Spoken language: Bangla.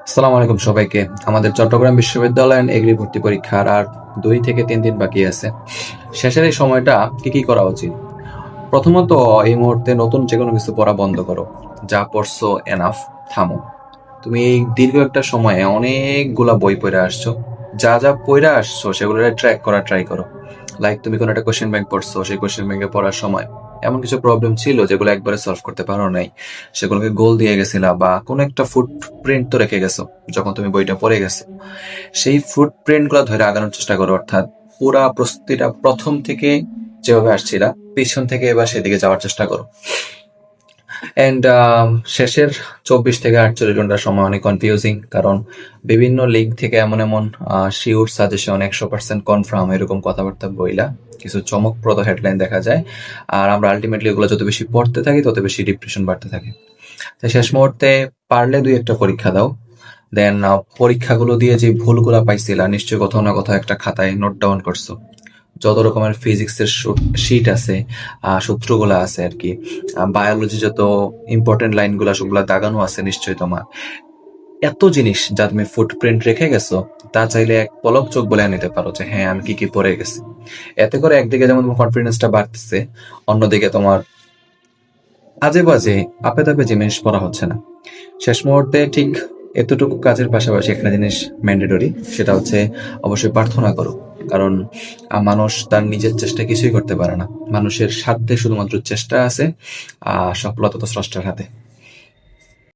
আসসালামু আলাইকুম সবাইকে। আমাদের চট্টগ্রাম বিশ্ববিদ্যালয়ের এগ্রি ভর্তি পরীক্ষার আর 2 থেকে 3 দিন বাকি আছে। শেষের এই সময়টা কি করা উচিত? প্রথমত, এই মুহূর্তে নতুন যেকোনো কিছু পড়া বন্ধ করো। যা পড়ছো এনাফ, থামো। তুমি এই দীর্ঘ একটা সময়ে অনেকগুলা বই পড়ে আসছো। যা পড়ে আসছো সেগুলো ট্র্যাক করা ট্রাই করো। লাইক তুমি কোনো একটা কোশ্চেন ব্যাংক পড়ছো, সেই কোশ্চেন ব্যাংকে পড়ার সময় এমন কিছু প্রবলেম ছিল যেগুলো একবারে সলভ করতে পারো নাই, সেগুলোকে গোল দিয়ে গেছিলা, বা কোনো একটা ফুটপ্রিন্ট তো রেখে গেছো যখন তুমি বইটা পড়ে গেছো। সেই ফুটপ্রিন্ট গুলো ধরে আগানোর চেষ্টা করো, অর্থাৎ পুরা প্রস্তুতিটা প্রথম থেকে যেভাবে আসছিলা পিছন থেকে এবার সেদিকে যাওয়ার চেষ্টা করো। অ্যান্ড শেষের 24 থেকে 48 ঘন্টার সময় অনেক কনফিউজিং, কারণ বিভিন্ন লিগ থেকে এমন এমন শিওর সাজেশন 100% কনফার্ম এরকম কথাবার্তা বইলা কিছু চমকপ্রদ হেডলাইন দেখা যায়। আর আমরা আলটিমেটলি ওগুলো যত বেশি পড়তে থাকি তত বেশি ডিপ্রেশন বাড়তে থাকে। তাই শেষ মুহূর্তে পারলে 2-1টা পরীক্ষা দাও। দেন পরীক্ষাগুলো দিয়ে যে ভুলগুলা পাইছিলা নিশ্চয়ই কোথাও না কোথাও একটা খাতায় নোট ডাউন করছো। যত রকমের ফিজিক্সের শিট আছে, সূত্রগুলা আছে আর কি, বায়োলজি যত ইম্পর্টেন্ট লাইনগুলা সবগুলা দাগানো আছে নিশ্চয়ই তোমার। এত জিনিস যা তুমি ফুটপ্রিন্ট রেখে গেছো, তা চাইলে এক পলক চোখ বলে নিতে পারো যে হ্যাঁ আমি কি পড়ে গেছি। এতে করে একদিকে যেমন তোমার কনফিডেন্সটা বাড়তেছে, অন্যদিকে তোমার আজে বাজে আপে তাপে জিনিস পড়া হচ্ছে না। শেষ মুহূর্তে ঠিক এতটুকু কাজের পাশাপাশি একটা জিনিস ম্যান্ডেটরি, সেটা হচ্ছে অবশ্যই প্রার্থনা করো। কারণ মানুষ তার নিজের চেষ্টা কিছুই করতে পারে না। মানুষের সাধ্যে শুধুমাত্র চেষ্টা আছে, সফলতা তো স্রষ্টার হাতে।